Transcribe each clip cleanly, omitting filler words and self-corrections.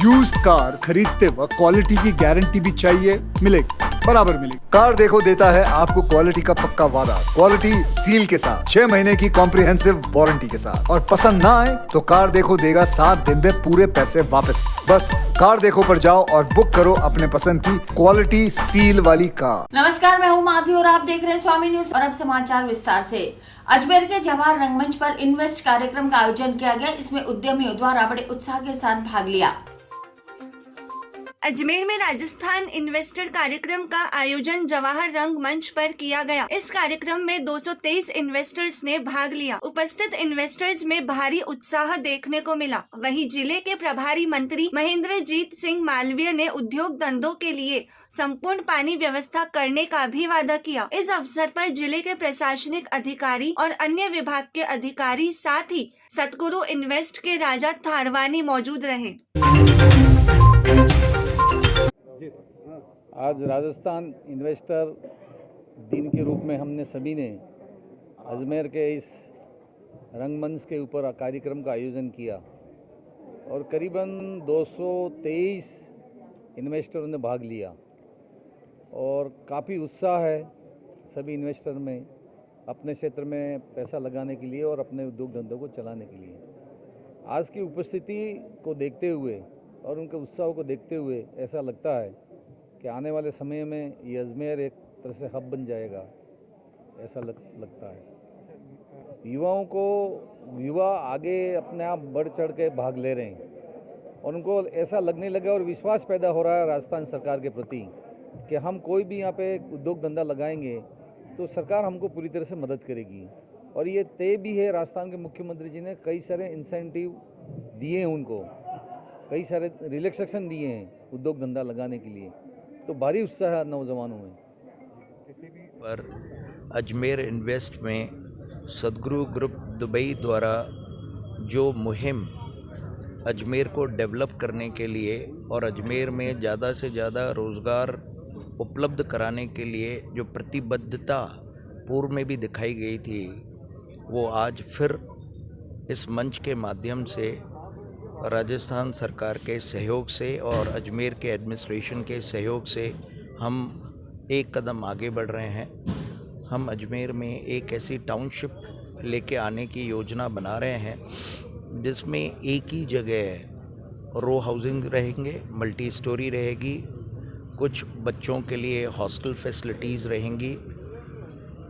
Used car खरीदते वक्त quality की गारंटी भी चाहिए, मिलेगी, बराबर मिलेगी। कार देखो देता है आपको क्वालिटी का पक्का वादा, क्वालिटी सील के साथ, 6 महीने की कॉम्प्रिहेंसिव वारंटी के साथ। और पसंद ना आए तो कार देखो देगा 7 दिन में पूरे पैसे वापस। बस कार देखो पर जाओ और बुक करो अपने पसंद की क्वालिटी सील वाली कार। नमस्कार, मैं हूं माधवी और आप देख रहे हैं स्वामी न्यूज। और अब समाचार विस्तार से। अजमेर के जवाहर रंगमंच पर इन्वेस्ट कार्यक्रम का आयोजन किया गया। इसमें उद्यमियों द्वारा बड़े उत्साह के साथ भाग लिया। अजमेर में राजस्थान इन्वेस्टर कार्यक्रम का आयोजन जवाहर रंगमंच पर किया गया। इस कार्यक्रम में 223 इन्वेस्टर्स ने भाग लिया। उपस्थित इन्वेस्टर्स में भारी उत्साह देखने को मिला। वहीं जिले के प्रभारी मंत्री महेंद्रजीत सिंह मालवीय ने उद्योग धंधों के लिए संपूर्ण पानी व्यवस्था करने का भी वादा किया। इस अवसर पर जिले के प्रशासनिक अधिकारी और अन्य विभाग के अधिकारी, साथ ही सतगुरु इन्वेस्ट के राजा थारवानी मौजूद रहे। आज राजस्थान इन्वेस्टर दिन के रूप में हमने सभी ने अजमेर के इस रंगमंच के ऊपर कार्यक्रम का आयोजन किया और करीबन 223 इन्वेस्टरों ने भाग लिया और काफ़ी उत्साह है सभी इन्वेस्टर में अपने क्षेत्र में पैसा लगाने के लिए और अपने उद्योग धंधों को चलाने के लिए। आज की उपस्थिति को देखते हुए और उनके उत्साह को देखते हुए ऐसा लगता है कि आने वाले समय में ये अजमेर एक तरह से हब बन जाएगा, ऐसा लगता है। युवा आगे अपने आप बढ़ चढ़ के भाग ले रहे हैं और उनको ऐसा लगने लगा और विश्वास पैदा हो रहा है राजस्थान सरकार के प्रति कि हम कोई भी यहाँ पे उद्योग धंधा लगाएंगे तो सरकार हमको पूरी तरह से मदद करेगी। और ये तय भी है, राजस्थान के मुख्यमंत्री जी ने कई सारे इंसेंटिव दिए हैं, उनको कई सारे रिलैक्सेशन दिए हैं उद्योग धंधा लगाने के लिए, तो भारी उत्साह है नौजवानों में। पर अजमेर इन्वेस्ट में सदगुरु ग्रुप दुबई द्वारा जो मुहिम अजमेर को डेवलप करने के लिए और अजमेर में ज़्यादा से ज़्यादा रोज़गार उपलब्ध कराने के लिए जो प्रतिबद्धता पूर्व में भी दिखाई गई थी, वो आज फिर इस मंच के माध्यम से राजस्थान सरकार के सहयोग से और अजमेर के एडमिनिस्ट्रेशन के सहयोग से हम एक कदम आगे बढ़ रहे हैं। हम अजमेर में एक ऐसी टाउनशिप लेके आने की योजना बना रहे हैं जिसमें एक ही जगह रो हाउसिंग रहेंगे, मल्टी स्टोरी रहेगी, कुछ बच्चों के लिए हॉस्टल फैसिलिटीज़ रहेंगी,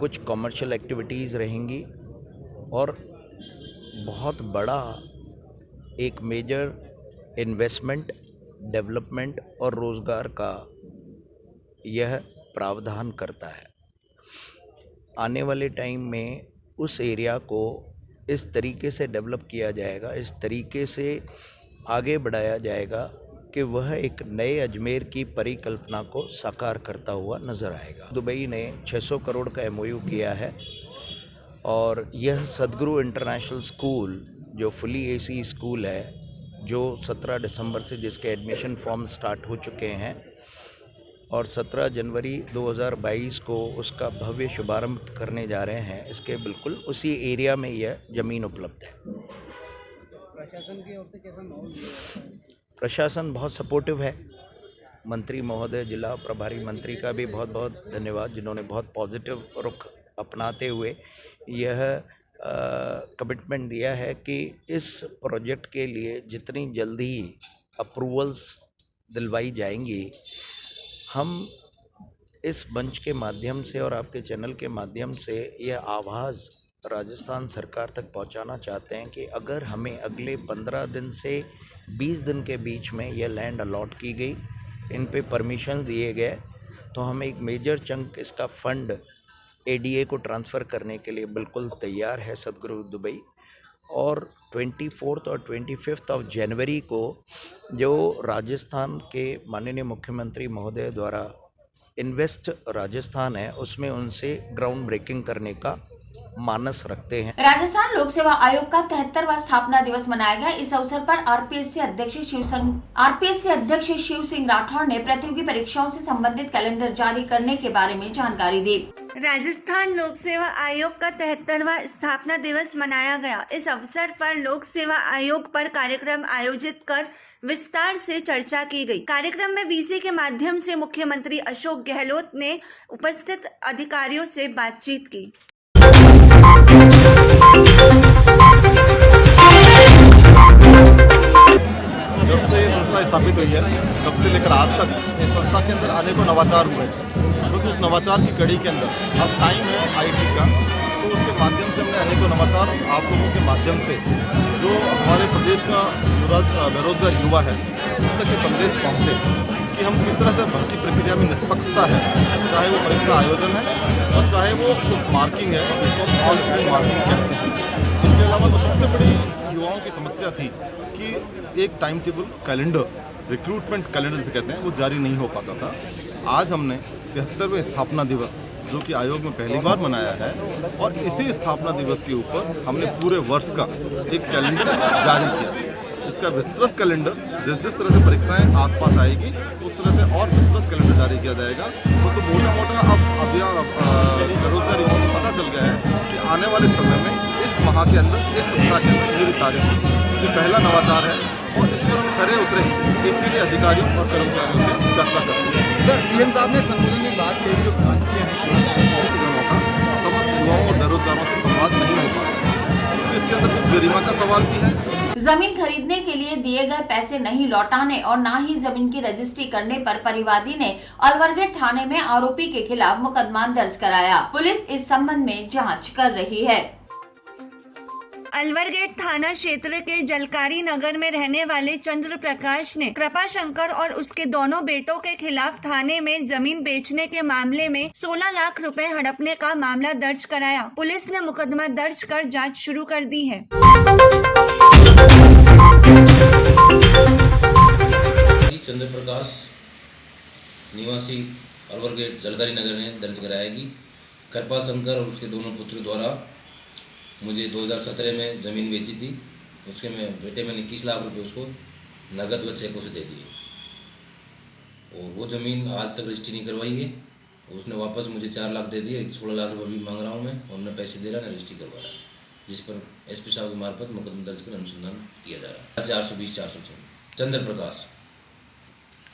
कुछ कमर्शियल एक्टिविटीज़ रहेंगी और बहुत बड़ा एक मेजर इन्वेस्टमेंट, डेवलपमेंट और रोज़गार का यह प्रावधान करता है। आने वाले टाइम में उस एरिया को इस तरीके से डेवलप किया जाएगा, इस तरीके से आगे बढ़ाया जाएगा कि वह एक नए अजमेर की परिकल्पना को साकार करता हुआ नज़र आएगा। दुबई ने 600 करोड़ का MOU किया है और यह सदगुरु इंटरनेशनल स्कूल जो फुली AC स्कूल है, जो 17 दिसंबर से जिसके एडमिशन फॉर्म स्टार्ट हो चुके हैं और 17 जनवरी 2022 को उसका भव्य शुभारंभ करने जा रहे हैं, इसके बिल्कुल उसी एरिया में यह ज़मीन उपलब्ध है। प्रशासन की ओर से कैसा माहौल है? प्रशासन बहुत सपोर्टिव है। मंत्री महोदय, जिला प्रभारी मंत्री का भी बहुत बहुत धन्यवाद, जिन्होंने बहुत पॉजिटिव रुख अपनाते हुए यह कमिटमेंट दिया है कि इस प्रोजेक्ट के लिए जितनी जल्दी अप्रूवल्स दिलवाई जाएंगी, हम इस मंच के माध्यम से और आपके चैनल के माध्यम से यह आवाज़ राजस्थान सरकार तक पहुंचाना चाहते हैं कि अगर हमें अगले 15 दिन से 20 दिन के बीच में यह लैंड अलॉट की गई, इन पे परमिशन दिए गए, तो हम एक मेजर चंक इसका फंड ADA को ट्रांसफ़र करने के लिए बिल्कुल तैयार है सदगुरु दुबई। और 24 और 25 जनवरी को जो राजस्थान के माननीय मुख्यमंत्री महोदय द्वारा इन्वेस्ट राजस्थान है, उसमें उनसे ग्राउंड ब्रेकिंग करने का मानस रखते हैं। राजस्थान लोक सेवा आयोग का 73वां स्थापना दिवस मनाया गया। इस अवसर पर आरपीएससी अध्यक्ष शिव सिंह राठौर ने प्रतियोगी परीक्षाओं से संबंधित कैलेंडर जारी करने के बारे में जानकारी दी। राजस्थान लोक सेवा आयोग का 73वां स्थापना दिवस मनाया गया। इस अवसर पर लोक सेवा आयोग पर कार्यक्रम आयोजित कर विस्तार से चर्चा की गई। कार्यक्रम में वीसी के माध्यम से मुख्यमंत्री अशोक गहलोत ने उपस्थित अधिकारियों से बातचीत की। जब से ये संस्था स्थापित हुई है तब से लेकर आज तक इस संस्था के अंदर अनेकों नवाचार हुए, क्योंकि उस नवाचार की कड़ी के अंदर अब टाइम है आईटी का, तो उसके माध्यम से हमने अनेकों नवाचार आप लोगों के माध्यम से जो हमारे प्रदेश का बेरोजगार युवा है उस तक ये संदेश पहुँचे कि हम किस तरह से भर्ती प्रक्रिया में निष्पक्षता है, चाहे वो परीक्षा आयोजन है और चाहे वो उस मार्किंग है जिसको हम ऑल स्क्रीन मार्किंग कहते हैं। इसके अलावा जो सबसे बड़ी युवाओं की समस्या थी कि एक time table calendar, recruitment calendar जिसे कहते हैं, वो जारी नहीं हो पाता था। आज हमने 73वें स्थापना दिवस जो कि आयोग में पहली बार मनाया है और इसी स्थापना दिवस के ऊपर हमने पूरे वर्ष का एक कैलेंडर जारी किया। इसका विस्तृत कैलेंडर जिस जिस तरह से परीक्षाएं आसपास आएगी उस तरह से और विस्तृत कैलेंडर जारी किया जाएगा। तो मोटा मोटा अब बेरोजगार युवाओं को पता चल गया है कि आने वाले समय में इस माह के अंदर, इस सप्ताह के अंदर मेरी तारीख ये पहला नवाचार है और इस पर हम खरे उतरे। इसके लिए अधिकारियों और कर्मचारियों से चर्चा करते हैं। सीएम साहब ने संबोधन में बात कही जो काम किया है समस्त युवाओं और बेरोजगारों से संवाद नहीं हो पाता, क्योंकि इसके अंदर कुछ गरिमा का सवाल भी है। जमीन खरीदने के लिए दिए गए पैसे नहीं लौटाने और न ही जमीन की रजिस्ट्री करने पर परिवादी ने अलवरगेट थाने में आरोपी के खिलाफ मुकदमा दर्ज कराया। पुलिस इस संबंध में जांच कर रही है। अलवरगेट थाना क्षेत्र के जलकारी नगर में रहने वाले चंद्र प्रकाश ने कृपा शंकर और उसके दोनों बेटों के खिलाफ थाने में जमीन बेचने के मामले में 16 लाख रुपए हड़पने का मामला दर्ज कराया। पुलिस ने मुकदमा दर्ज कर जांच शुरू कर दी है। चंद्र प्रकाश निवासी अलवरगेट जलकारी नगर में दर्ज कराया कि कृपा शंकर और उसके दोनों पुत्र द्वारा मुझे 2017 में ज़मीन बेची थी। उसके बेटे मैंने 21 लाख रुपए उसको नगद व चेकों से दे दिए और वो ज़मीन आज तक रजिस्ट्री नहीं करवाई है। उसने वापस मुझे 4 लाख दे दिए। 16 लाख रुपये भी मांग रहा हूँ मैं और न पैसे दे रहा न रजिस्ट्री करवा रहा है, जिस पर एसपी साहब की मार्फत मुकदमा दर्ज कर अनुसंधान किया जा रहा है। 420-406 चंद्र प्रकाश,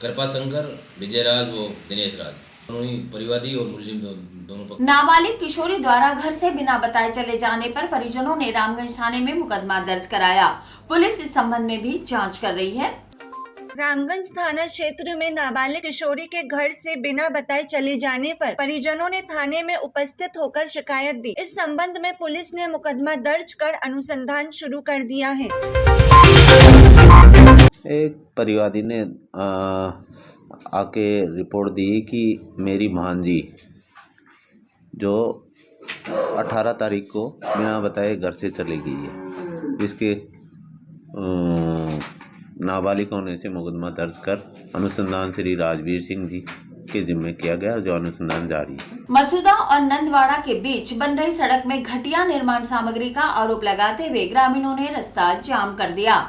कृपा शंकर, विजयराज व दिनेश राज परिवादी और मुलजिम दोनों पक्ष। नाबालिग किशोरी द्वारा घर से बिना बताए चले जाने पर परिजनों ने रामगंज थाने में मुकदमा दर्ज कराया। पुलिस इस संबंध में भी जांच कर रही है। रामगंज थाना क्षेत्र में नाबालिग किशोरी के घर से बिना बताए चले जाने पर परिजनों ने थाने में उपस्थित होकर शिकायत दी। इस संबंध में पुलिस ने मुकदमा दर्ज कर अनुसंधान शुरू कर दिया है। एक परिवादी ने आके रिपोर्ट दी कि मेरी भांजी जो 18 तारीख को बिना बताए घर से चली गई है, जिसके नाबालिग होने से मुकदमा दर्ज कर अनुसंधान श्री राजवीर सिंह जी के जिम्मे किया गया, जो अनुसंधान जारी है। मसूदा और नंदवाड़ा के बीच बन रही सड़क में घटिया निर्माण सामग्री का आरोप लगाते हुए ग्रामीणों ने रास्ता जाम कर दिया।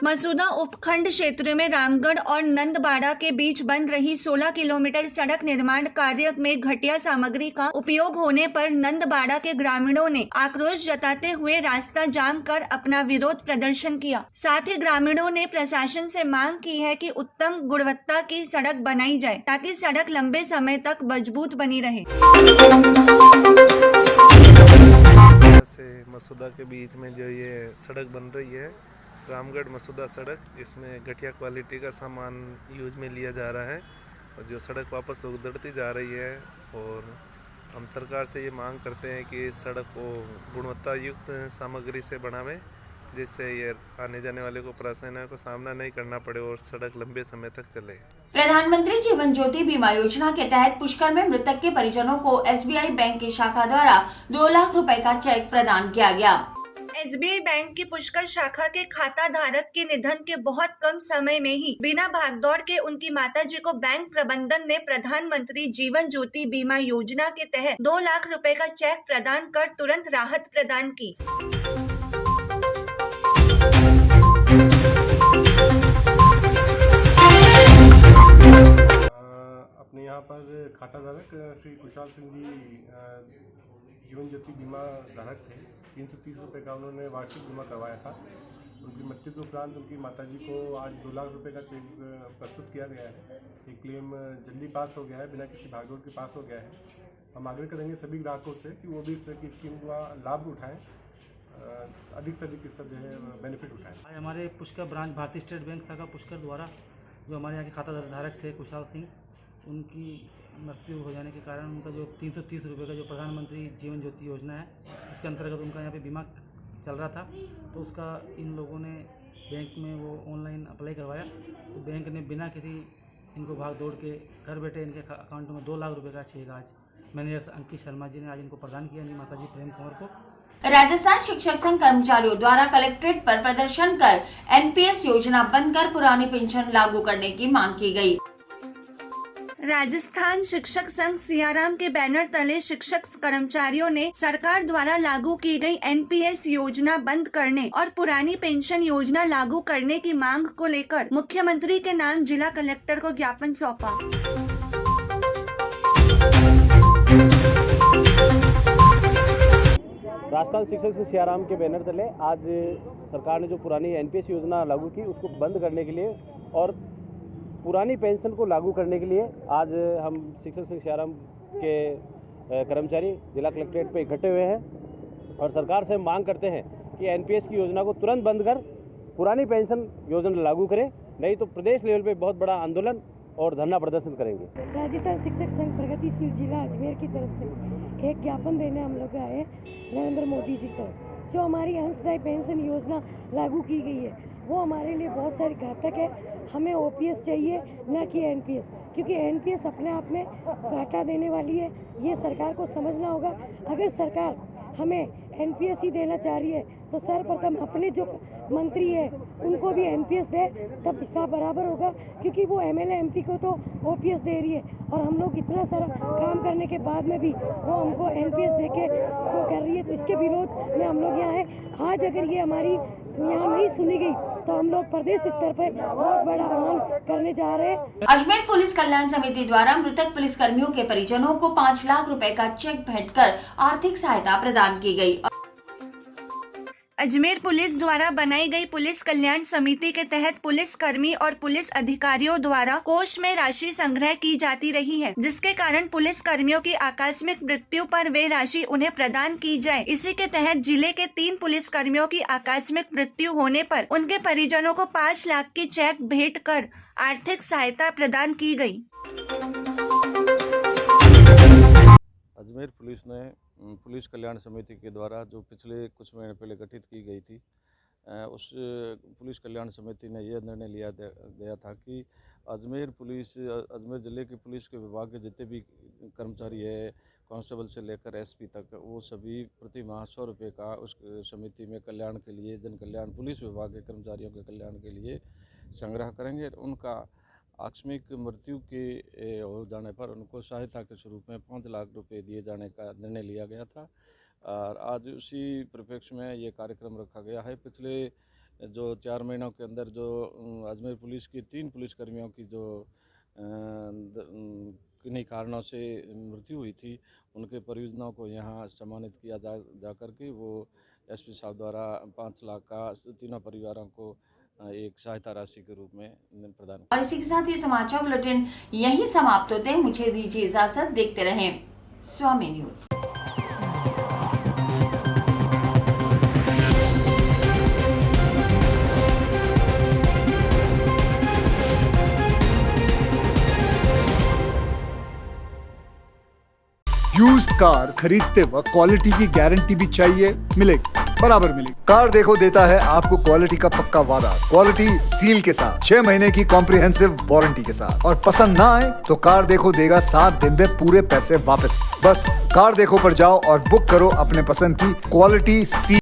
मसूदा उपखंड क्षेत्र में रामगढ़ और नंदबाड़ा के बीच बन रही 16 किलोमीटर सड़क निर्माण कार्य में घटिया सामग्री का उपयोग होने पर नंदबाड़ा के ग्रामीणों ने आक्रोश जताते हुए रास्ता जाम कर अपना विरोध प्रदर्शन किया। साथ ही ग्रामीणों ने प्रशासन से मांग की है कि उत्तम गुणवत्ता की सड़क बनाई जाए ताकि सड़क लंबे समय तक मजबूत बनी रहे। मसूदा के बीच में जो ये सड़क बन रही है, रामगढ़ मसूदा सड़क, इसमें घटिया क्वालिटी का सामान यूज में लिया जा रहा है और जो सड़क वापस उधड़ती जा रही है। और हम सरकार से ये मांग करते हैं कि इस सड़क को गुणवत्ता युक्त सामग्री से बनावे, जिससे ये आने जाने वाले को परेशानियों का सामना नहीं करना पड़े और सड़क लंबे समय तक चले। प्रधानमंत्री जीवन ज्योति बीमा योजना के तहत पुष्कर में मृतक के परिजनों को SBI बैंक की शाखा द्वारा 2 लाख रुपए का चेक प्रदान किया गया। SBI बैंक की पुष्कर शाखा के खाता धारक के निधन के बहुत कम समय में ही बिना भागदौड़ के उनकी माताजी को बैंक प्रबंधन ने प्रधानमंत्री जीवन ज्योति बीमा योजना के तहत 2 लाख रुपए का चेक प्रदान कर तुरंत राहत प्रदान की। अपने यहाँ पर खाता धारक श्री कुशाल सिंह जी जीवन ज्योति बीमा धारक थे। 330 रुपये का उन्होंने वार्षिक बीमा करवाया था। उनकी मृत्यु के उपरांत उनकी माताजी को आज 2 लाख रुपए का चेक प्रस्तुत किया गया है। ये क्लेम जल्दी पास हो गया है, बिना किसी भागदौड़ के पास हो गया है। हम आग्रह करेंगे सभी ग्राहकों से कि वो भी इस तरह की स्कीम का लाभ उठाएं, अधिक से अधिक इसका जो है बेनिफिट उठाएं। हमारे पुष्कर ब्रांच भारतीय स्टेट बैंक शाखा पुष्कर द्वारा जो हमारे यहाँ के खाता धारक थे कुशाल सिंह, उनकी मृत्यु हो जाने के कारण उनका जो 330 रुपये का जो प्रधानमंत्री जीवन ज्योति योजना है उसके अंतर्गत उनका यहाँ पे बीमा चल रहा था, तो उसका इन लोगों ने बैंक में वो ऑनलाइन अप्लाई करवाया। तो बैंक ने बिना किसी इनको भाग दौड़ के घर बैठे इनके अकाउंट में 2 लाख रुपये का चेक आज मैनेजर अंकित शर्मा जी ने आज इनको प्रदान किया, इनकी माताजी प्रेम कुंवर को। राजस्थान शिक्षक संघ कर्मचारियों द्वारा कलेक्ट्रेट पर प्रदर्शन कर NPS योजना बंद कर पुरानी पेंशन लागू करने की मांग की गई। राजस्थान शिक्षक संघ सियाराम के बैनर तले शिक्षक कर्मचारियों ने सरकार द्वारा लागू की गई NPS योजना बंद करने और पुरानी पेंशन योजना लागू करने की मांग को लेकर मुख्यमंत्री के नाम जिला कलेक्टर को ज्ञापन सौंपा। राजस्थान शिक्षक संघ सियाराम के बैनर तले आज सरकार ने जो पुरानी NPS योजना लागू की उसको बंद करने के लिए और पुरानी पेंशन को लागू करने के लिए आज हम शिक्षक संघ सियाराम के कर्मचारी जिला कलेक्ट्रेट पे इकट्ठे हुए हैं और सरकार से मांग करते हैं कि NPS की योजना को तुरंत बंद कर पुरानी पेंशन योजना लागू करें, नहीं तो प्रदेश लेवल पे बहुत बड़ा आंदोलन और धरना प्रदर्शन करेंगे। राजस्थान शिक्षक संघ प्रगतिशील जिला अजमेर की तरफ से एक ज्ञापन देने हम लोग आए नरेंद्र मोदी जी को। जो हमारी अंशदायी पेंशन योजना लागू की गई है वो हमारे लिए बहुत सारी घातक है। हमें OPS चाहिए न कि NPS, क्योंकि NPS अपने आप में घाटा देने वाली है। ये सरकार को समझना होगा। अगर सरकार हमें NPS ही देना चाह रही है तो सर्वप्रथम अपने जो मंत्री है उनको भी NPS दे, तब हिसाब बराबर होगा। क्योंकि वो MLA MP को तो OPS दे रही है और हम लोग इतना सारा काम करने के बाद में भी वो हमको NPS दे के जो कर रही है, तो इसके विरोध में हम लोग यहाँ हैं। आज अगर ये हमारी यहाँ नहीं सुनी गई तो हम लोग प्रदेश स्तर पर बहुत बड़ा आह्वान करने जा रहे हैं। अजमेर पुलिस कल्याण समिति द्वारा मृतक पुलिस कर्मियों के परिजनों को 5 लाख रुपए का चेक भेंट कर आर्थिक सहायता प्रदान की गई। अजमेर पुलिस द्वारा बनाई गई पुलिस कल्याण समिति के तहत पुलिस कर्मी और पुलिस अधिकारियों द्वारा कोष में राशि संग्रह की जाती रही है, जिसके कारण पुलिस कर्मियों की आकस्मिक मृत्यु पर वे राशि उन्हें प्रदान की जाए। इसी के तहत जिले के 3 पुलिस कर्मियों की आकस्मिक मृत्यु होने पर उनके परिजनों को 5 लाख की चेक भेंट कर आर्थिक सहायता प्रदान की गई। अजमेर पुलिस ने पुलिस कल्याण समिति के द्वारा जो पिछले कुछ महीने पहले गठित की गई थी, उस पुलिस कल्याण समिति ने यह निर्णय लिया गया था कि अजमेर अजमेर ज़िले के पुलिस के विभाग के जितने भी कर्मचारी है, कांस्टेबल से लेकर SP तक, वो सभी प्रति माह 100 रुपये का उस समिति में कल्याण के लिए, जन कल्याण, पुलिस विभाग के कर्मचारियों के कल्याण के लिए संग्रह करेंगे। उनका आकस्मिक मृत्यु के हो जाने पर उनको सहायता के स्वरूप में 5 लाख रुपए दिए जाने का निर्णय लिया गया था और आज उसी परिप्रेक्ष्य में ये कार्यक्रम रखा गया है। पिछले जो 4 महीनों के अंदर जो अजमेर पुलिस की 3 पुलिसकर्मियों की जो किन्हीं कारणों से मृत्यु हुई थी, उनके परिजनों को यहाँ सम्मानित किया जा करके वो SP साहब द्वारा 5 लाख का तीनों परिवारों को एक सहायता राशि के रूप में प्रदान। और इसी के साथ ये समाचार बुलेटिन यही समाप्त होते हैं। मुझे दीजिए इजाजत, देखते रहें स्वामी न्यूज। यूज्ड कार खरीदते वक्त क्वालिटी की गारंटी भी चाहिए, मिलेगी, बराबर मिलेगी। कार देखो देता है आपको क्वालिटी का पक्का वादा, क्वालिटी सील के साथ, 6 महीने की कॉम्प्रिहेंसिव वारंटी के साथ। और पसंद ना आए तो कार देखो देगा 7 दिन में पूरे पैसे वापस। बस कार देखो पर जाओ और बुक करो अपने पसंद की क्वालिटी सील।